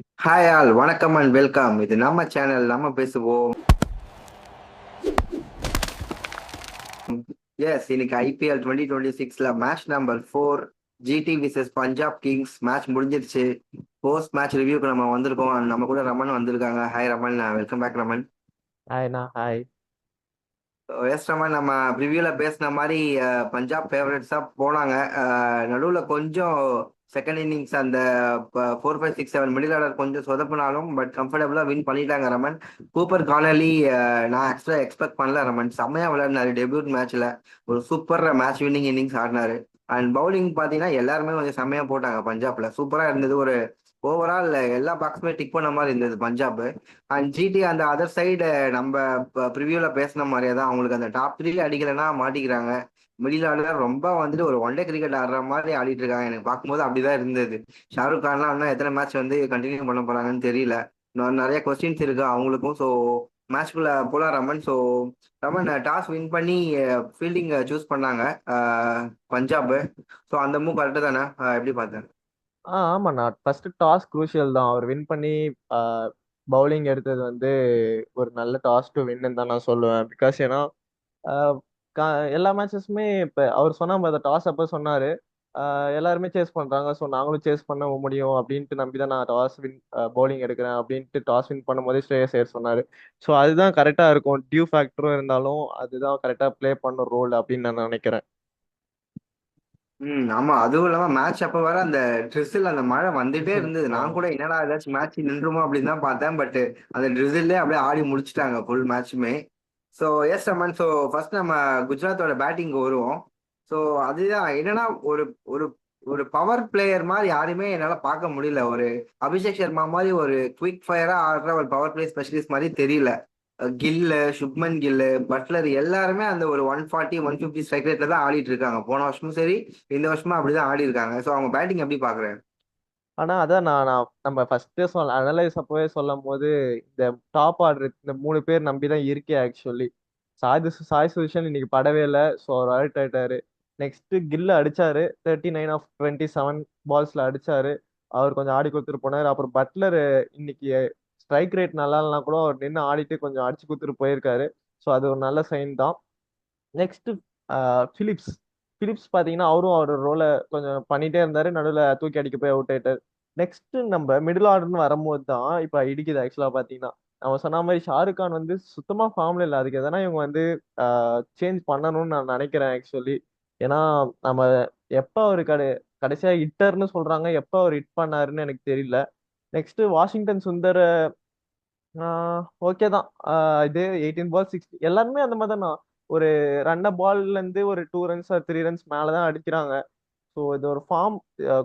Hi all வணக்கம் and welcome. இது நம்ம சேனல், நம்ம பேசுவோம். எஸ், இன்னைக்கு ஐபிஎல் 2026ல match number 4 GT versus Punjab Kings match முடிஞ்சிருச்சு. போஸ்ட் மேட்ச் ரிவ்யூக்கு நம்ம வந்திருக்கோம். And நம்ம கூட ரமன் வந்திருக்காங்க. Hi Raman, welcome back Raman. ஹாய்ண்ணா ஹாய். எஸ் ரமன், நம்ம ப்ரிவியூல பேசின மாதிரி பஞ்சாப் ஃபேவரட்ஸா போனாங்க. நடுவில் கொஞ்சம் செகண்ட் இன்னிங்ஸ் அந்த 4, 5, 6, 7 மிடில் ஆர்டர் கொஞ்சம் சொதப்பினாலும் பட் கம்ஃபர்டபுளா வின் பண்ணிட்டாங்க ரமன். கூப்பர் கார்னலி நான் ஆக்சுவலா எக்ஸ்பெக்ட் பண்ணல ரமன். செம்மையா விளையாடினாரு டெபியூட் மேட்ச்ல. ஒரு சூப்பர் மேட்ச் வின்னிங் இன்னிங்ஸ் ஆடினாரு. அண்ட் பவுலிங் பாத்தீங்கன்னா எல்லாருமே கொஞ்சம் செம்மையா போட்டாங்க. பஞ்சாப்ல சூப்பரா இருந்தது. ஒரு ஓவரால் எல்லா பாக்ஸுமே டிக் பண்ண மாதிரி இருந்தது பஞ்சாப். அண்ட் ஜிடி அந்த அதர் சைடு நம்ம ப்ரிவியூல பேசின மாதிரியே தான், அவங்களுக்கு அந்த டாப் த்ரீல அடிக்கலைன்னா மாட்டிக்கிறாங்க. மிடில் ஆர்டர் ரொம்ப வந்துட்டு ஒரு ஒன் டே கிரிக்கெட் ஆடுற மாதிரி ஆடிட்டு இருக்காங்க. எனக்கு பார்க்கும்போது அப்படிதான் இருந்தது. ஷாருக் கான்லாம் இன்னும் எத்தனை மேட்ச் வந்து கண்டினியூ பண்ண போறாங்கன்னு தெரியல. இன்னும் நிறைய கொஸ்டின்ஸ் இருக்கு அவங்களுக்கும். ஸோ மேட்ச்குள்ள போலாம் Raman. So Raman, toss win பண்ணி ஃபீல்டிங் சூஸ் பண்ணாங்க பஞ்சாப். ஸோ அந்த மூவ் கரெக்டு தானே? எப்படி பார்த்தேன்? ஆமாண்ணா, ஃபர்ஸ்ட் டாஸ் குரூஷியல் தான். அவர் வின் பண்ணி பவுலிங் எடுத்தது வந்து ஒரு நல்ல டாஸ் டு வின்னு தான் நான் சொல்லுவேன். பிகாஸ் ஏன்னா ஆஹ் எல்லா மேட்சஸுமே இப்போ அவர் சொன்ன மாதிரி டாஸ் அப்போ சொன்னாரு. எல்லாருமே சேஸ் பண்றாங்க, ஸோ நாங்களும் சேஸ் பண்ண முடியும் அப்படின்ட்டு நம்பி தான் நான் டாஸ் வின் பவுலிங் எடுக்கிறேன் அப்படின்ட்டு டாஸ் வின் பண்ணும்போதே ஸ்ரேயஸ் ஐயர் சொன்னாரு. ஸோ அதுதான் கரெக்டா இருக்கும். டியூ ஃபேக்டரும் இருந்தாலும் அதுதான் கரெக்டா ப்ளே பண்ண ரோல் அப்படின்னு நான் நினைக்கிறேன். ஆமா. அதுவும் இல்லாம மேட்ச் அப்ப வர அந்த ட்ரிசில், அந்த மழை வந்துட்டே இருந்தது. நான் கூட என்னடா ஏதாச்சும் மேட்ச் நின்றுமோ அப்படின்னு தான் பார்த்தேன். பட் அந்த ட்ரிசில்லே அப்படியே ஆடி முடிச்சிட்டாங்க ஃபுல் மேட்சுமே. So yes Raman. So first நம்ம குஜராத்தோட பேட்டிங் வருவோம். ஸோ அதுதான் என்னன்னா, ஒரு ஒரு ஒரு பவர் பிளேயர் மாதிரி யாருமே என்னால பார்க்க முடியல. ஒரு அபிஷேக் சர்மா மாதிரி ஒரு குவிக் ஃபயரா ஆடுற ஒரு பவர் பிளே ஸ்பெஷலிஸ்ட் மாதிரி தெரியல. கில்லு, சுப்மன் கில்லு, பட்லர் எல்லாருமே அந்த ஒரு 140, 150 ஸ்ட்ரைக் ரேட்ல தான் ஆடிட்டு இருக்காங்க. போன வருஷமும் சரி, இந்த வருஷமும் அப்படிதான் ஆடி இருக்காங்க. ஸோ அவங்க பேட்டிங் எப்படி பாக்குறேன்? ஆனா அதான் நான் நம்ம ஃபர்ஸ்டே சொல்ல அனலைஸ் அப்பவே சொல்லும் போது இந்த டாப் ஆர்டர் இந்த 3 பேர் நம்பி தான் இருக்கே ஆக்சுவலி. சாய் சுதர்ஷன் இன்னைக்கு படவே இல்லை, ஸோ அவர் அவுட் ஆயிட்டாரு. நெக்ஸ்ட் கில்ல அடிச்சாரு, 39 ஆஃப் 27 பால்ஸ்ல அடிச்சாரு. அவர் கொஞ்சம் ஆடி கொடுத்துட்டு போனாரு. அப்புறம் பட்லர் இன்னைக்கு ஸ்ட்ரைக் ரேட் நல்லா இல்லைனா கூட அவர் நின்று ஆடிட்டு கொஞ்சம் அடிச்சு கொடுத்துட்டு போயிருக்காரு. ஸோ அது ஒரு நல்ல சைன் தான். நெக்ஸ்ட் பிலிப்ஸ் பிலிப்ஸ் பாத்தீங்கன்னா அவரும் அவரோட ரோலை கொஞ்சம் பண்ணிட்டே இருந்தாரு. நடுவில் தூக்கி அடிக்க போய் அவுட் ஆயிட்டாரு. நெக்ஸ்ட் நம்ம மிடில் ஆர்டர்னு வரும்போது தான் இப்ப இடிக்குது ஆக்சுவலா பாத்தீங்கன்னா. நம்ம சொன்ன மாதிரி ஷாருக் கான் வந்து சுத்தமா ஃபார்ம்ல இல்லை. அதுக்கு எதனா இவங்க வந்து சேஞ்ச் பண்ணணும்னு நான் நினைக்கிறேன் ஆக்சுவலி. ஏன்னா நம்ம எப்ப அவரு கடைசியா ஹிட்டர்னு சொல்றாங்க, எப்ப அவர் ஹிட் பண்ணாருன்னு எனக்கு தெரியல. நெக்ஸ்ட் வாஷிங்டன் சுந்தர் ஓகே தான். இது 18 பால் 60 எல்லாருமே அந்த மாதிரி தான். ஒரு ரன்ன பால்ல இருந்து ஒரு 2 ரன்ஸ் 3 ரன்ஸ் மேலதான் அடிக்கிறாங்க. ஸோ இது ஒரு ஃபார்ம்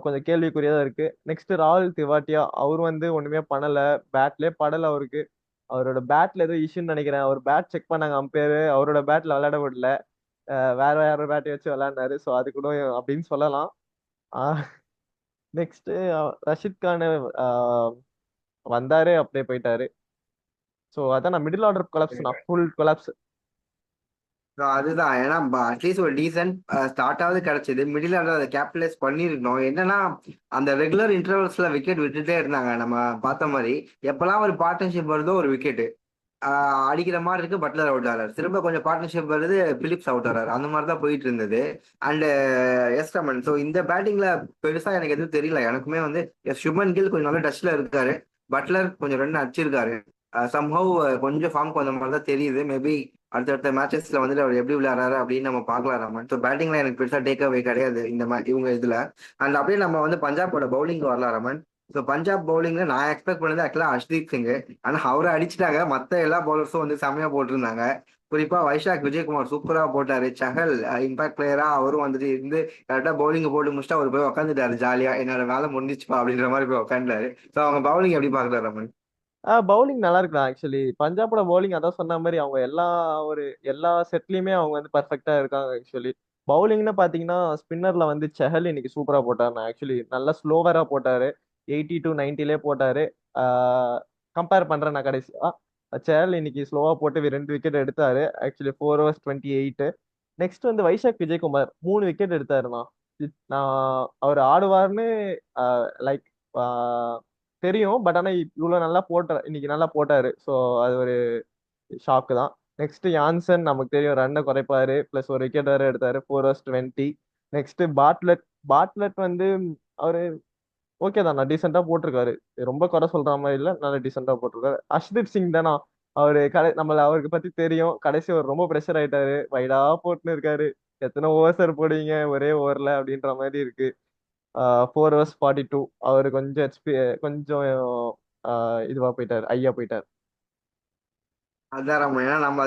கொஞ்சம் கேள்விக்குறியா தான் இருக்கு. நெக்ஸ்ட் ராகுல் திவாட்டியா அவர் வந்து ஒண்ணுமே பண்ணல. பேட்லயே படல அவருக்கு. அவரோட பேட்ல ஏதோ இஷ்யூன்னு நினைக்கிறேன். அவர் பேட் செக் பண்ணாங்க அம்பையர், அவரோட பேட்ல விளையாட விடல. வேற வேற பேட்டை வச்சு விளையாடினாரு. ஸோ அது கூட அப்படின்னு சொல்லலாம். நெக்ஸ்ட் ரஷித் கான் வந்தாரு அப்படியே போயிட்டாரு. ஸோ அதான் நான் மிடில் ஆர்டர் கொலாப்ஸ், நான் ஃபுல் கொலாப்ஸ். So அதுதான். ஏன்னா அட்லீஸ்ட் ஒரு டீசென்ட் ஸ்டார்டாவது கிடைச்சது. மிடில் ஆர்டர் அதை கேபிட்டலைஸ் பண்ணிருக்கணும். என்னன்னா, அந்த ரெகுலர் இன்டர்வல்ஸ்ல விக்கெட் விட்டுட்டே இருந்தாங்க. நம்ம பார்த்த மாதிரி எப்பெல்லாம் ஒரு பார்ட்னர்ஷிப் வருதோ ஒரு விக்கெட் அடிக்கிற மாதிரி இருக்கு. பட்லர் அவுட் ஆறாரு, திரும்ப கொஞ்சம் பார்ட்னர்ஷிப் வருது, பிலிப்ஸ் அவுட் ஆறாரு. அந்த மாதிரி தான் போயிட்டு இருந்தது. And S Raman. ஸோ இந்த பேட்டிங்ல பெருசா எனக்கு எதுவும் தெரியல. எனக்குமே வந்து சுப்மன் கில் கொஞ்சம் நல்ல டச்ல இருக்காரு. பட்லர் கொஞ்சம் ரன் அடிச்சிருக்காரு. சம்ஹவ் கொஞ்சம் ஃபார்ம் கொஞ்சம் மாதிரி தான் தெரியுது. மேபி அடுத்தடுத்த மேட்சஸ்ல வந்துட்டு அவர் எப்படி விளையாடுறாரு அப்படின்னு நம்ம பார்க்கலாம் ரமன். ஸோ பேட்டிங்ல எனக்கு பெருசா டேக் அவே கிடையாது இந்த மாதிரி இவங்க இதுல. அண்ட் அப்படியே நம்ம வந்து பஞ்சாபோட பவுலிங் வரலாம் ரமன். ஸோ பஞ்சாப் பவுலிங்ல நான் எக்ஸ்பெக்ட் பண்ணது ஆக்சுவலா ஹர்ஷ்தீப் சிங். ஆனா அவரை அடிச்சிட்டாங்க. மத்த எல்லா பவுலர்ஸும் வந்து செம்மையா போட்டிருந்தாங்க. குறிப்பா வைஷாக் விஜயகுமார் சூப்பரா போட்டாரு. சஹல் இம்பாக்ட் பிளேயரா அவரும் வந்துட்டு இருந்து கரெக்டா பவுலிங் போட்டு முடிச்சுட்டு அவர் போய் உட்காந்துட்டாரு ஜாலியா. என்னோட வேலை முடிஞ்சிச்சுப்பா அப்படின்ற மாதிரி போய் உட்காந்துட்டாரு. ஸோ அவங்க பவுலிங் எப்படி பாக்குறாரு ரமன்? பவுலிங் நல்லா இருக்கலாம் ஆக்சுவலி. பஞ்சாபோட பவுலிங் அதான் சொன்ன மாதிரி அவங்க ஒரு எல்லா செட்லயுமே அவங்க வந்து பர்ஃபெக்டா இருக்காங்க ஆக்சுவலி. பவுலிங்னு பாத்தீங்கன்னா ஸ்பின்னர்ல வந்து செஹல் இன்னைக்கு சூப்பரா போட்டாரு. ஆக்சுவலி நல்லா ஸ்லோவரா போட்டாரு. 80 to 90லே போட்டாரு. கம்பேர் பண்றேன் நான் கடைசியா. செஹல் இன்னைக்கு ஸ்லோவா போட்டு 2 விக்கெட் எடுத்தாரு. Actually 4 overs 28. நெக்ஸ்ட் வந்து வைஷாக் விஜயகுமார் 3 விக்கெட் எடுத்தாருண்ணா. நான் அவர் ஆடுவார்னு லைக் தெரியும். பட் ஆனா இவ்வளவு நல்லா இன்னைக்கு நல்லா போட்டாரு. ஸோ அது ஒரு ஷாக்கு தான். நெக்ஸ்ட் யான்சன் நமக்கு தெரியும் ரன்னை குறைப்பாரு, பிளஸ் ஒரு விக்கெட் வேற எடுத்தாரு, 4 overs 20. நெக்ஸ்ட் பாட்லெட் வந்து அவரு ஓகே தான், நான் டீசெண்டா போட்டிருக்காரு. ரொம்ப குறை சொல்ற மாதிரி இல்ல, நல்ல டீசெண்டா போட்டிருக்காரு. அஷ்தீப் சிங் தானா, அவருக்கு பத்தி தெரியும். கடைசி ஒரு ரொம்ப ப்ரெஷர் ஆயிட்டாரு, வைடா போட்டுன்னு இருக்காரு. எத்தனை ஓவர் போடுவீங்க ஒரே ஓவர்ல அப்படின்ற மாதிரி இருக்கு. 4 overs 42. அவரு கொஞ்சம் கொஞ்சம் இதுவா போயிட்டாரு, ஐயா போயிட்டாரு. அதான் நம்ம ஏன்னா நம்ம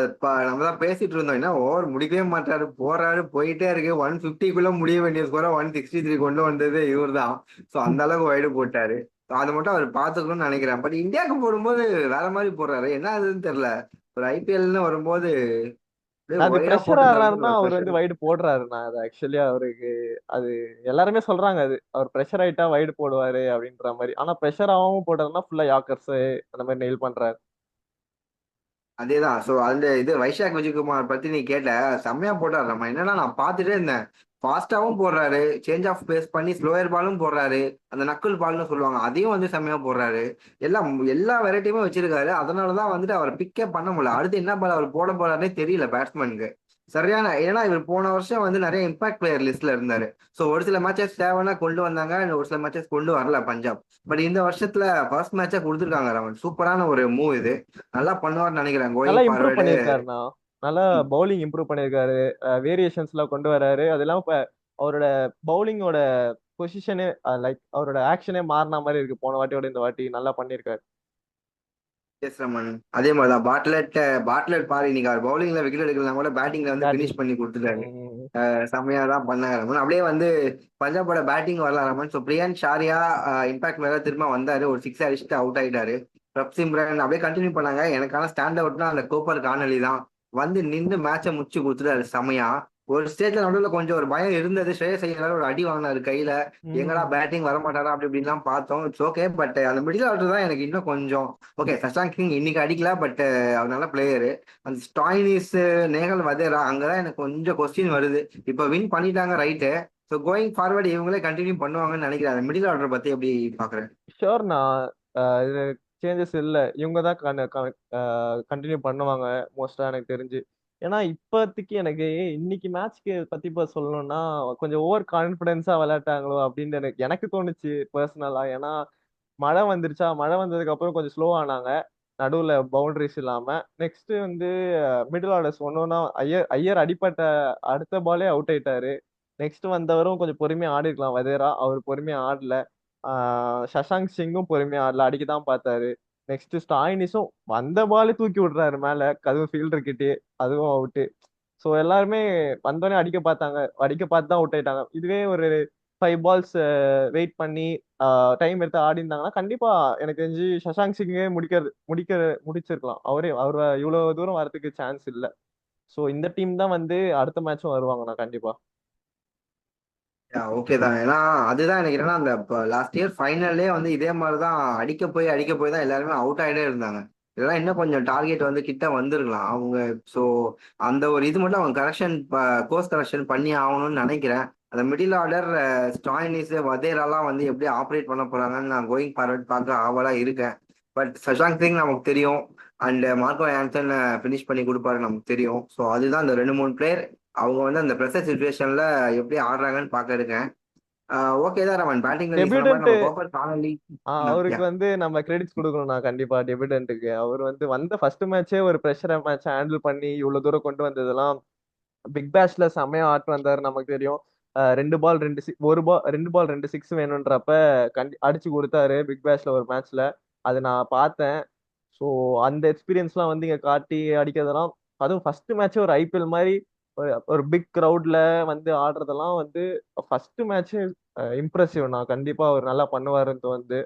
தான் பேசிட்டு இருந்தோம், ஏன்னா ஓவர் முடிக்கவே மாட்டாரு, போறாரு போயிட்டே இருக்கு. 150க்குள்ள முடிய வேண்டிய ஸ்கோரை 163 கொண்டு வந்தது இவர் தான். ஸோ அந்த அளவுக்கு வைடு போட்டாரு. So அதை மட்டும் அவர் பார்த்துக்கணும்னு நினைக்கிறேன். பட் இந்தியாவுக்கு போடும்போது வேற மாதிரி போடுறாரு, என்ன ஆகுதுன்னு தெரியல. ஒரு ஐபிஎல்னு வரும்போது அப்படியே அது ஒரேடா ப்ரெஷர் போட்டு ஆறாருன்னா தள்ளுறாரு அவர் வந்து ப்ரெஷர். வைடு போடுறாரு. நான் அது ஆக்சுவலி அவருக்கு அது எல்லாருமே சொல்றாங்க, அது அவர் ப்ரெஷர் ஆயிட்டா வைடு போடுவாரு அப்படின்ற மாதிரி. ஆனா ப்ரெஷர் ஆகாம போட்டாருன்னா ஃபுல்லா யாக்கர்ஸ் அந்த மாதிரி நெயில் பண்றாரு. அதேதான். சோ அந்த இது வைஷாக் விஜயகுமார் பத்தி நீ கேட்ட, செம்மையா போட்டாரு. நம்ம என்னன்னா நான் பார்த்துட்டே இருந்தேன், ஃபாஸ்டாவும் போடுறாரு, சேஞ்ச் ஆஃப் பேஸ் பண்ணி ஸ்லோயர் பாலும் போடுறாரு, அந்த நக்குல் பால்னு சொல்லுவாங்க அதையும் வந்து செம்மையா போடுறாரு. எல்லாம் எல்லா வெரைட்டியுமே வச்சிருக்காரு. அதனாலதான் வந்துட்டு அவர் பிக்கே பண்ண முடியல. அடுத்து என்ன பால் அவர் போட போறாருன்னே தெரியல பேட்ஸ்மேனுக்கு. சரியான, ஏன்னா இவர் போன வருஷம் வந்து நிறைய இம்பாக்ட் பிளேயர் லிஸ்ட்ல இருந்தாரு. சோ ஒரு சில மேட்சஸ் தேவைன்னா கொண்டு வந்தாங்க, ஒரு சில மேட்சஸ் கொண்டு வரல பஞ்சாப். பட் இந்த வருஷத்துல ஃபர்ஸ்ட் மேட்சா கொடுத்துருக்காங்க ரவன். சூப்பரான ஒரு மூவ் இது. நல்லா பண்ணுவார்னு நினைக்கிறேன் நல்லா கோயிங் இம்ப்ரூவ் ஃபார்வர்டு. பண்ணியிருக்காருண்ணா. நல்லா பவுலிங் இம்ப்ரூவ் பண்ணியிருக்காரு. வேரியேஷன்ஸ்லாம் கொண்டு வராரு. அது இல்லாம இப்ப அவரோட பவுலிங்கோட பொசிஷனே, லைக் அவரோட ஆக்ஷனே மாறின மாதிரி இருக்கு போன வாட்டியோட இந்த வாட்டி. நல்லா பண்ணியிருக்காரு. எஸ் ரமன். அதே மாதிரிதான் பாட்லெட் பாரு, இன்னைக்கு அவர் பவுலிங்ல விக்கெட் எடுக்கலாம் கூட பேட்டிங்ல வந்து பேட்டிங். பினிஷ் பண்ணி கொடுத்துட்டாரு. செம்மையா தான் பண்ணாங்க ரமன். அப்படியே வந்து பஞ்சாபோட பேட்டிங் வரலாம் ரமன். ஸோ பிரியான் ஷாரியா இம்பாக்ட் மேல திரும்ப வந்தாரு, ஒரு சிக்ஸ் அடிச்சுட்டு அவுட் ஆயிட்டாரு. பிரப் சிம்ரன் அப்படியே கண்டினியூ பண்ணாங்க. எனக்கான ஸ்டாண்ட் அவுட்னா அந்த கோப்பர் கானலி தான். வந்து நின்று மேட்சை முடிச்சு கொடுத்துட்டாரு செம்மையா. ஒரு ஸ்டேஜ்ல நடுவில் கொஞ்சம் ஒரு பயம் இருந்தது, ஸ்ரேயஸ் ஐயர் ஒரு அடி வாங்கினாரு கையில, எங்கடா ம். பேட்டிங் வர மாட்டாரா அப்படி இப்படின்லாம் பார்த்தோம். It's okay. பட் அந்த மிடில் ஆர்டர் தான் எனக்கு இன்னும் கொஞ்சம் ஓகே. சஷாங்க் சிங் இன்னைக்கு அடிக்கல, பட் அவர் நல்ல பிளேயரு. அந்த ஸ்டாயினிஸ், நேகல் வதேரா, அங்கதான் எனக்கு கொஞ்சம் கொஸ்டின் வருது. இப்போ வின் பண்ணிட்டாங்க ரைட்டு. ஸோ கோயிங் ஃபார்வர்டு இவங்களே கண்டினியூ பண்ணுவாங்கன்னு நினைக்கிறேன். அந்த மிடில் ஆர்டர் பத்தி எப்படி பாக்குறேன்? ஷோர்ண்ணா. இது சேஞ்சஸ் இல்லை, இவங்க தான் கண்டினியூ பண்ணுவாங்க மோஸ்டா எனக்கு தெரிஞ்சு. ஏன்னா இப்போதைக்கு எனக்கு இன்னைக்கு மேட்ச்க்கு பத்தி இப்ப சொல்லணும்னா கொஞ்சம் ஓவர் கான்ஃபிடென்ஸா விளையாட்டாங்களோ அப்படின்னு எனக்கு தோணுச்சு பர்சனலா. ஏன்னா மழை வந்ததுக்கு அப்புறம் கொஞ்சம் ஸ்லோ ஆனாங்க, நடுவுல பவுண்டரிஸ் இல்லாம. நெக்ஸ்ட் வந்து மிடில் ஆர்டர்ஸ் ஒன்னொன்னா, ஐயர் அடிப்பட்ட அடுத்த பாலே அவுட் ஆயிட்டாரு. நெக்ஸ்ட் வந்தவரும் கொஞ்சம் பொறுமையா ஆடி இருக்கலாம், வதேரா. அவர் பொறுமையா ஆடல. சஷாங்க் சிங்கும் பொறுமையா ஆடல, அடிக்கதான் பார்த்தாரு. நெக்ஸ்ட் ஸ்டாயினிஸும் வந்த பாலே தூக்கி விடுறாரு மேல, அதுவும் ஃபீல்டர் கிட்டே, அதுவும் அவுட்டு. ஸோ எல்லாருமே வந்தோடனே அடிக்க பார்த்து தான் அவுட் ஆயிட்டாங்க. இதுவே ஒரு 5 balls வெயிட் பண்ணி டைம் எடுத்து ஆடி இருந்தாங்கன்னா கண்டிப்பா எனக்கு தெரிஞ்சு சஷாங்க் சிங்கே முடிச்சிருக்கலாம். அவர் இவ்வளவு தூரம் வரதுக்கு சான்ஸ் இல்லை. ஸோ இந்த டீம் தான் வந்து அடுத்த மேட்சும் வருவாங்கண்ணா கண்டிப்பா. ஓகே தான். ஏன்னா அதுதான் எனக்கு என்னன்னா, அந்த லாஸ்ட் இயர் ஃபைனல்லே வந்து இதே மாதிரி தான் அடிக்க போய் தான் எல்லாருமே அவுட் ஆகிட்டே இருந்தாங்க. இதெல்லாம் இன்னும் கொஞ்சம் டார்கெட் வந்து கிட்ட வந்திருக்கலாம் அவங்க. ஸோ அந்த ஒரு இது மட்டும் அவங்க கோர்ஸ் கரெக்ஷன் பண்ணி ஆகணும்னு நினைக்கிறேன். அந்த மிடில் ஆர்டர் ஸ்டாயினிஸ் வதேராலாம் வந்து எப்படி ஆப்ரேட் பண்ண போறாங்கன்னு நான் கோயிங் ஃபார்வர்ட் பார்க்க ஆவலா இருக்கேன். பட் சஷாங்க் சிங் நமக்கு தெரியும், அண்ட் மார்க்கோ ஆன்சன் ஃபினிஷ் பண்ணி கொடுப்பாரு நமக்கு தெரியும். ஸோ அதுதான் அந்த 2 3 பிளேயர். அவங்க வந்து அந்த ப்ரெஷர் சுச்சுவேஷன்ல எப்படி ஆடுறாங்கன்னு பார்க்க இருக்கேன். ஓகே தான் ரமன். பேட்டிங்ல நீ சொன்ன மாதிரி டெபியூட்டன்ட். நம்ம கோப்பர் கானலி. அவருக்கு வந்து நம்ம கிரெடிட்ஸ் கொடுக்கணும் நான் கண்டிப்பா. டெபியூட்டன்ட்டுக்கு அவர் வந்து ஃபர்ஸ்ட் மேட்சே ஒரு ப்ரெஷர் மேட்ச் ஹேண்டில் பண்ணி இவ்வளவு தூரம் கொண்டு வந்ததெல்லாம் பிக் பேஷ்ல செம்மையா ஆட்டு வந்தாரு நமக்கு தெரியும். 2 பால் 2 சிக்ஸ் வேணும்ன்றப்ப அடிச்சு கொடுத்தாரு பிக் பேஷ்ல ஒரு மேட்ச்ல. அது நான் பார்த்தேன். ஸோ அந்த எக்ஸ்பீரியன்ஸ்லாம் வந்து இங்க காட்டி அடிக்கிறதெல்லாம், அதுவும் ஃபர்ஸ்ட் மேட்ச் ஒரு ஐபிஎல் மாதிரி ஒரு பிக் கிரவுட்ல வந்து ஆடுறதெல்லாம் வந்து ஃபர்ஸ்ட் மேட்ச் இம்ப்ரெசிவ். நான் கண்டிப்பா அவர் நல்லா பண்ணுவாருன்னு வந்து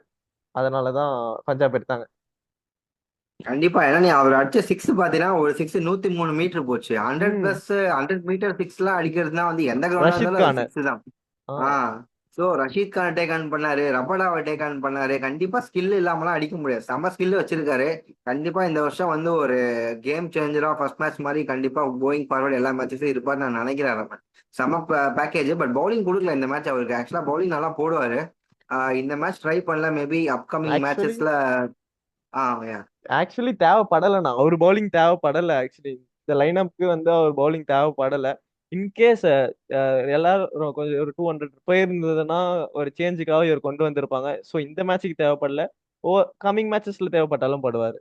அதனாலதான் பஞ்சாப் எடுத்தாங்க. கண்டிப்பா. ஏன்னா நீ அவர் அடிச்ச சிக்ஸ் பாத்தீங்கன்னா, ஒரு சிக்ஸ் 103 மீட்டர் போச்சு. 100 ம். பிளஸ் 100 மீட்டர் சிக்ஸ் எல்லாம் அடிக்கிறதுனா வந்து எந்த கிரவுண்டா ரஷித் இருந்தாலும் அது கான். சிக்ஸ் தான். ஆ. ஆஹ் so Rashid Khan take on பண்ணாரு, ரபடாவை டேக் ஆன் பண்ணாரு. கண்டிப்பா ஸ்கில் இல்லாமலாம் அடிக்க முடியாது, செம்ம ஸ்கில் வச்சிருக்காரு. கண்டிப்பா இந்த வருஷம் வந்து ஒரு கேம் சேஞ்சரா ஃபர்ஸ்ட் மேட்ச் மாதிரி கண்டிப்பா கோயிங் ஃபார்வர்ட் எல்லா மேட்சஸும் இருப்பாரு நான் நினைக்கிறேன் ரமன். செம்ம பேக்கேஜ். பட் பவுலிங் கொடுக்கல இந்த மேட்ச் அவருக்கு. ஆக்சுவலா பவுலிங் நல்லா போடுவாரு. இந்த மேட்ச் ட்ரை பண்ணல, மேபி அப்கமிங் ஆக்சுவலி மேட்சஸ்ல. yeah. ஆக்சுவலி தேவைப்படலைண்ணா, அவர் பவுலிங் தேவைப்படலை. ஆக்சுவலி இந்த லைனப்க்கு வந்து அவர் பவுலிங் தேவைப்படலை. இன்கேஸ் எல்லாரும் கொஞ்சம் ஒரு 200 போயிருந்ததுன்னா ஒரு சேஞ்சுக்காக இவர் கொண்டு வந்திருப்பாங்க. ஸோ இந்த மேட்சுக்கு தேவைப்படல. ஓ, கம்மிங் மேட்சஸ்ல தேவைப்பட்டாலும் படுவார்.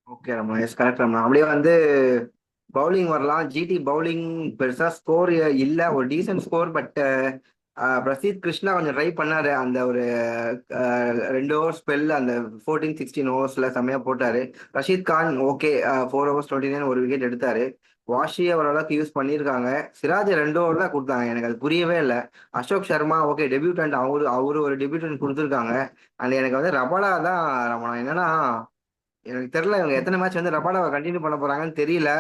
Okay ரம்னா, yes correct ரம்னா. அப்படியே வந்து பவுலிங் வரலாம். ஜிடி பவுலிங் பெருசா ஸ்கோர் இல்ல, ஒரு decent score. But Prasidh Krishna கொஞ்சம் ட்ரை பண்ணாரு. அந்த ஒரு 2 ஓவர் ஸ்பெல், அந்த 14-16 ஓவர்ஸ்ல செம்மையா போட்டாரு. ரஷீத் கான் ஓகே, 4 overs 29 ஒரு விக்கெட் எடுத்தாரு. வாஷியை ஓரளவுக்கு யூஸ் பண்ணியிருக்காங்க. சிராஜ் 2 ஓவர் தான் கொடுத்தாங்க, எனக்கு அது புரியவே இல்லை. அசோக் சர்மா ஓகே டெபியூட்டன்ட், அவரு ஒரு டெபியூட்டன்ட் கொடுத்துருக்காங்க. அண்ட் எனக்கு வந்து ரபாடா தான் ரமணா. என்னன்னா எனக்கு தெரியல இவங்க எத்தனை மேட்ச் வந்து ரபாடாவை கண்டினியூ பண்ண போறாங்கன்னு தெரியல.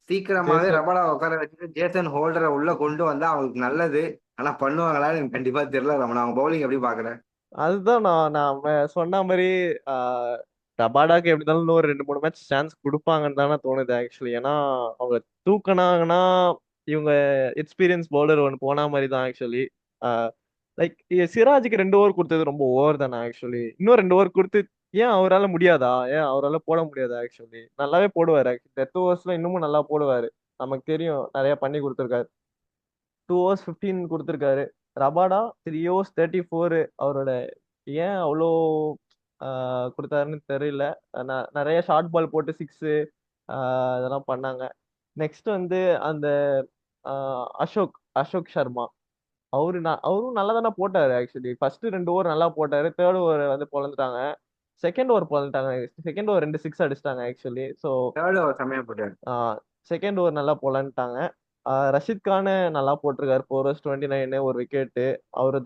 சீக்கிரமாவே ஜேசன், ரபாடாவை உட்கார வச்சுட்டு ஜேசன் ஹோல்டரை உள்ள கொண்டு வந்தா அவங்களுக்கு நல்லது. ஆனா பண்ணுவாங்களான்னு எனக்கு கண்டிப்பா தெரியல ரமணா. அவங்க பவுலிங் எப்படி பாக்குறேன்? அதுதான் நான் நான் சொன்ன மாதிரி ஆஹ், ரபாடாக்கு எப்படி இருந்தாலும் இன்னும் ஒரு 2 3 மேட்ச் சான்ஸ் கொடுப்பாங்கன்னு தானே தோணுது ஆக்சுவலி. ஏன்னா அவங்க தூக்குனாங்கன்னா இவங்க எக்ஸ்பீரியன்ஸ் பவுலர் ஒன்று போன மாதிரி தான் ஆக்சுவலி. லைக் சிராஜுக்கு 2 ஓவர் கொடுத்தது ரொம்ப ஓவர் தானே ஆக்சுவலி. இன்னும் 2 ஓவர் கொடுத்து ஏன் அவரால் முடியாதா? ஏன் அவரால் போட முடியாதா? ஆக்சுவலி நல்லாவே போடுவார். ஆக்சுவலி டெத் ஓவர்ஸ்ல இன்னமும் நல்லா போடுவார். நமக்கு தெரியும், நிறைய பண்ணி கொடுத்துருக்காரு. 2 overs 15 கொடுத்துருக்காரு. Rabada 3 overs 34. அவரோட ஏன் அவ்வளோ கொடுத்தாருன்னு தெரியல. நிறைய ஷார்ட் பால் போட்டு சிக்ஸு இதெல்லாம் பண்ணாங்க. நெக்ஸ்ட் வந்து அந்த அசோக் அசோக் சர்மா, அவரும் நல்லா தானே போட்டாரு. ஆக்சுவலி ஃபர்ஸ்ட் 2 ஓவர் நல்லா போட்டாரு. தேர்ட் ஓவர் வந்து பொழந்துட்டாங்க. செகண்ட் ஓவர் பொழந்துட்டாங்க. செகண்ட் ஓவர் 2 6 அடிச்சிட்டாங்க ஆக்சுவலி. ஸோ தேர்ட் ஓவர் செம்மையா போட்டாரு. செகண்ட் ஓவர் நல்லா போலன்ட்டாங்க. ரஷீத் கான் நல்லா போட்டிருக்காரு. 4 overs 29 ஒரு விக்கெட்டு. அவரு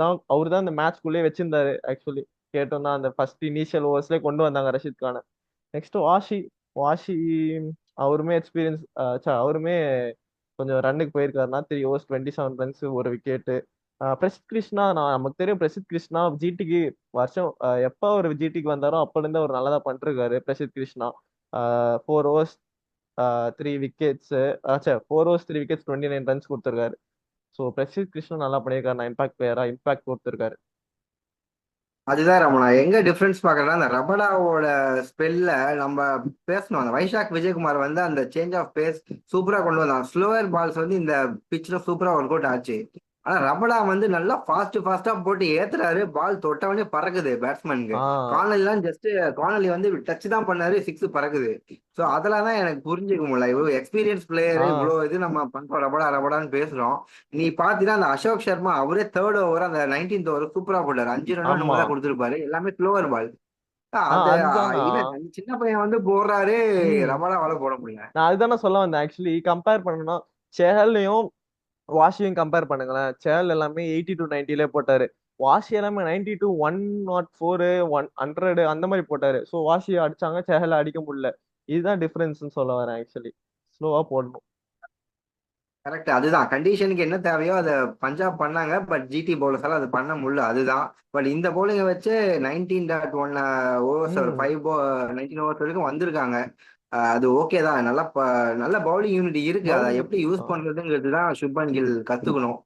தான் இந்த மேட்ச்குள்ளேயே வச்சிருந்தாரு ஆக்சுவலி. கேட்டோம்னா அந்த ஃபர்ஸ்ட் இனிஷியல் ஓவர்ஸ்லேயே கொண்டு வந்தாங்க ரஷீத் கானை. நெக்ஸ்ட் வாஷி அவருமே எக்ஸ்பீரியன்ஸ், அவருமே கொஞ்சம் ரன்னுக்கு போயிருக்காருன்னா 3 overs 27 runs ஒரு விக்கெட்டு. பிரசித் கிருஷ்ணா, நமக்கு தெரியும் பிரசித் கிருஷ்ணா ஜிடிக்கு வருஷம் எப்போ அவர் ஜிடிக்கு வந்தாரோ அப்ப இருந்து அவர் நல்லதா பண்ணிருக்காரு. Prasidh Krishna 4 overs 3 wickets, 4 overs 3 wickets 29 runs கொடுத்துருக்காரு. ஸோ பிரசித் கிருஷ்ணா நல்லா பண்ணியிருக்காரு. நான் இம்பாக்ட் பிளேயரா இம்பாக்ட் கொடுத்துருக்காரு. அதுதான் ரமணா, எங்க டிஃபரன்ஸ் பாக்குறேன்னா அந்த ரபடாவோட ஸ்பெல்ல நம்ம பேசணும். அந்த வைஷாக் விஜயகுமார் வந்து அந்த சேஞ்ச் ஆஃப் பேஸ் சூப்பரா கொண்டு வந்தான். ஸ்லோவர் பால்ஸ் வந்து இந்த பிச்ல சூப்பரா ஒர்க் அவுட் ஆச்சு. ஆனா ரபடா வந்து நல்லா ஃபாஸ்டா போட்டு ஏத்துறாரு. பால் தொட்டவனே பறக்குது பேட்ஸ்மேனுக்கு. ஆஹ் கார்னலி ஜஸ்ட் கார்னலி வந்து டச் தான் பண்ணாரு, சிக்ஸ் பறக்குது. ஸோ அதெல்லாம் தான் எனக்கு புரிஞ்சுக்க முடியல. இவ்வளவு எக்ஸ்பீரியன்ஸ் பிளேயர், ஆஹ் இவ்வளவு இது நம்ம பண்றோம் ரபடான்னு பேசுறோம். நீ பாத்தீங்கன்னா அந்த அசோக் சர்மா அவரே தேர்ட் ஓவர் அந்த 19th ஓவர் சூப்பரா போட்டாரு. 5 ரன் ஆமா. நம்ம தான் கொடுத்துருப்பாரு, எல்லாமே ஸ்லோவர் பால். அந்த அதுதானா. இல்ல சின்ன பையன் வந்து போடுறாரு, ம் ரபாடாவால போட முடியல. நான் அதுதானே சொல்ல வந்தேன். ஆக்சுவலி கம்பேர் பண்ணணும்னா சேஹல்லையும் வாஷியும் கம்பேர் பண்ணுங்களேன். சேஹல் எல்லாமே 80 to 90லே போட்டாரு. வாஷி எல்லாமே 90 to 104 100 அந்த மாதிரி போட்டாரு. ஸோ வாஷி அடிச்சாங்க, சேஹல் அடிக்க முடியல. இதுதான் டிஃபரன்ஸ்னு சொல்ல வரேன் ஆக்சுவலி. ஸ்லோவா போடணும். கரெக்ட், அதுதான் கண்டிஷனுக்கு என்ன தேவையோ அதை பஞ்சாப் பண்ணாங்க. பட் ஜிடி பவுலர்ஸால அது பண்ண முடியல, அதுதான். பட் இந்த பவுலிங்கை வச்சு 19.1 ஓவர்ஸ், ஒரு ம் 19 ஓவர்ஸ் வரைக்கும் வந்திருக்காங்க. அது ஓகே தான். நல்ல பவுலிங் யூனிட் இருக்கு. அதை பவுலிங். எப்படி யூஸ் பண்றதுங்கிறது தான் சுப்மன் கில் கத்துக்கணும்.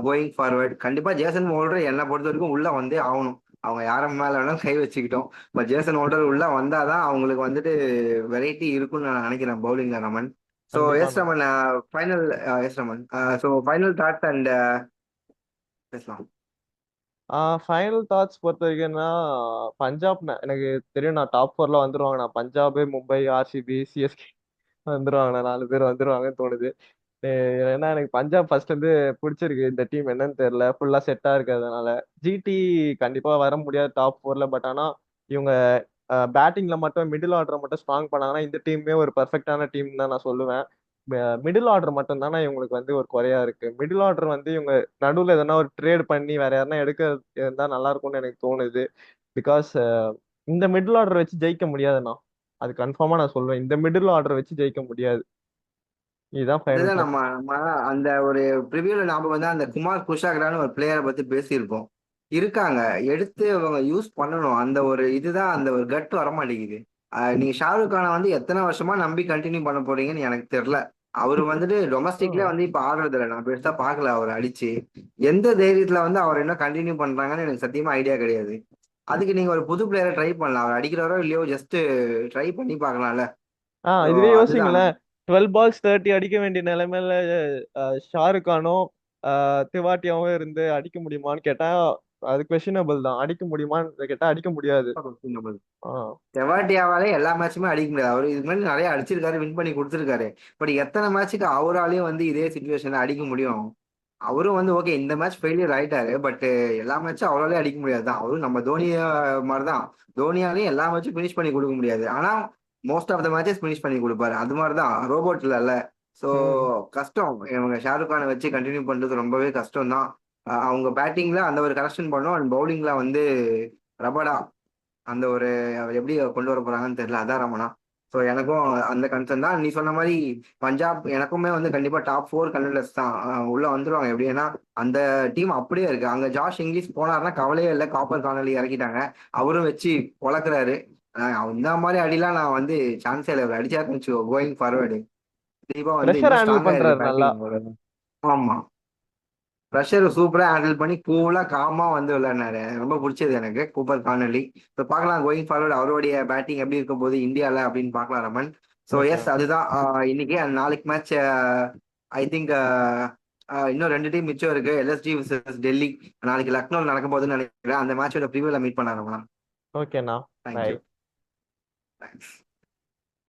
கோயிங் ஃபார்வர்ட் கண்டிப்பா ஜேசன் ஹோல்டர் என்னை பொறுத்த வரைக்கும் உள்ள வந்தே ஆகணும். அவங்க யார மேல வேணாலும் கை வச்சுக்கிட்டோம். பட் ஜேசன் ஹோல்டர் உள்ள வந்தாதான் அவங்களுக்கு வந்துட்டு வெரைட்டி இருக்குன்னு நான் நினைக்கிறேன் பவுலிங்ல ரமன். ஸோ எஸ் கண்டிப்பாண்ணா. Raman, final. Yes Raman, so final thoughts and பேசலாம். ஃபைனல் தாட்ஸ் பொறுத்த வரைக்கும்னா பஞ்சாப் எனக்கு தெரியும். நான் டாப் 4ல வந்துருவாங்க. நான் பஞ்சாப், மும்பை, ஆர்சிபி, சிஎஸ்கே வந்துருவாங்க. 4 பேர் வந்துருவாங்கன்னு தோணுது. ஏன்னா எனக்கு பஞ்சாப் ஃபர்ஸ்ட் வந்து பிடிச்சிருக்கு. இந்த டீம் என்னன்னு தெரியல, ஃபுல்லா செட்டா இருக்கிறதுனால. ஜிடி கண்டிப்பா வர முடியாது டாப் 4ல. பட் ஆனா இவங்க பேட்டிங்ல மட்டும் மிடில் ஆர்டர் மட்டும் ஸ்ட்ராங் பண்ணாங்கன்னா இந்த டீமே ஒரு பெர்ஃபெக்டான டீம் தான் நான் சொல்லுவேன். மிடில் ஆர்டர் மட்டும் தானே இவங்களுக்கு வந்து ஒரு குறையா இருக்கு. மிடில் ஆர்டர் வந்து இவங்க நடுவில் எதனா ஒரு ட்ரேட் பண்ணி வேற யாருன்னா எடுக்க இருந்தா நல்லா இருக்கும்னு எனக்கு தோணுது. பிகாஸ் இந்த மிடில் ஆர்டர் வச்சு ஜெயிக்க முடியாதுண்ணா. அது கன்ஃபார்மா நான் சொல்லுவேன். இந்த மிடில் ஆர்டர் வச்சு ஜெயிக்க முடியாது. இதுதான் ஃபைனல் அதுதான் தாட். நம்ம அந்த ஒரு ப்ரிவியூல நாம வந்து அந்த குமார் குஷாகரான்னு ஒரு பிளேயரை பத்தி பேசியிருப்போம். இருக்காங்க, எடுத்து அவங்க யூஸ் பண்ணணும். அந்த ஒரு இதுதான், அந்த ஒரு கட் வர மாட்டேங்குது. நீங்க ஷாருக் கானை வந்து எத்தனை வருஷமா நம்பி கண்டினியூ பண்ண போறீங்கன்னு எனக்கு தெரியல. அவரு இப்போ வந்துட்டு டொமஸ்டிக்ல ம். வந்து இப்ப ஆடுறது இல்ல. நான் பெருசா பார்க்கல அவர் அடிச்சு. எந்த தைரியத்துல வந்து அவர் என்ன கண்டினியூ பண்றாங்கன்னு எனக்கு சத்தியமா ஐடியா கிடையாது. அதுக்கு நீங்க ஒரு புது பிளேயரை ட்ரை பண்ணலாம். அவர் அடிக்கிறாரோ இல்லையோ ஜஸ்ட் ட்ரை பண்ணி பார்க்கலாம்ல. ஸோ இதுவே அதுதான். யோசிங்களேன். 12 பால்ஸ் 30 அடிக்க வேண்டிய நிலைமையில ஷாருக் கானும் திவாட்டியாவும் இருந்து அடிக்க முடியுமான்னு கேட்டா அது கொஸ்டினபிள் தான். அடிக்க முடியுமான்னு கேட்டா அடிக்க முடியாது. ஆ தெவாட்டியாவாலே எல்லா மேட்சுமே அடிக்க முடியாது. அவரு இது மாதிரி நிறைய அடிச்சிருக்காரு, வின் பண்ணி கொடுத்துருக்காரு. பட் எத்தனை மேட்சுக்கு அவராலையும் வந்து இதே சுச்சுவேஷன்ல அடிக்க முடியும்? அவரும் வந்து ஓகே இந்த மேட்ச் ஃபெயிலியர் ஆயிட்டாரு. பட் எல்லா மேட்சும் அவராலே அடிக்க முடியாது தான். அவரும் நம்ம தோனியா மாதிரிதான். தோனியாலையும் எல்லா மேட்சும் ஃபினிஷ் பண்ணி கொடுக்க முடியாது. ஆனா most of the matches finish பண்ணி கொடுப்பாரு. அது மாதிரிதான் ரோபோட் இல்ல. ஸோ ம் கஷ்டம். இவங்க ஷாருக் கானை வச்சு கண்டினியூ பண்றது ரொம்பவே கஷ்டம் தான். அவங்க பேட்டிங்ல அந்த ஒரு கரெக்ஷன் பண்ணும். அண்ட் பவுலிங்ல வந்து ரபடா அந்த ஒரு அவர் எப்படி கொண்டு வர போறாங்கன்னு தெரியல. அதான் ரமணா. ஸோ எனக்கும் அந்த கன்சர்ன் தான். நீ சொன்ன மாதிரி பஞ்சாப் எனக்குமே வந்து கண்டிப்பா டாப் 4 கண்டெண்டர்ஸ் தான். உள்ள வந்துருவாங்க எப்படின்னா அந்த டீம் அப்படியே இருக்கு. அங்க ஜாஷ் இங்கிலீஷ் போனாருன்னா கவலையே இல்லை. காப்பர் கார்னலி இறக்கிட்டாங்க. அவரும் வச்சு பொழக்கிறாரு. இந்த மாதிரி அடிலாம் நான் வந்து சான்ஸே இல்லை. அவர் அடிச்சாருன்னு வச்சுக்கோ கோயிங் ஃபார்வர்டு கண்டிப்பா வந்து ப்ரெஷர் இன்னும் ஹேண்டில் ஸ்ட்ராங்கா இருக்கு பண்றாரு நல்லா. பேட்டிங். ஆமா. ப்ரெஷர் சூப்பரா ஹேண்டில் பண்ணி கூலா காமா வந்து விளையாடினாரு. எனக்கு ரொம்ப பிடிச்சது எனக்கு கூப்பர் கார்னலி. இப்போ பார்க்கலாம் கோயிங் ஃபார்வர்ட் அவருடைய பேட்டிங் எப்படி இருக்க போகுது இந்தியால அப்படின்னு பார்க்கலாம் ரமன். So okay. எஸ் அதுதான் இன்னைக்கு and நாளைக்கு மேட்ச் ஐ திங்க் இன்னும் 2 டீம் மிச்சம் இருக்கு. எல்எஸ்டி vs டெல்லி நாளைக்கு லக்னோவில் நடக்க போகுதுன்னு நினைக்கிறேன். அந்த மேட்சோட ப்ரிவியூல மீட் பண்ண ரமணா. ஓகேண்ணா. தேங்க்யூ. பாய். தேங்க்ஸ்.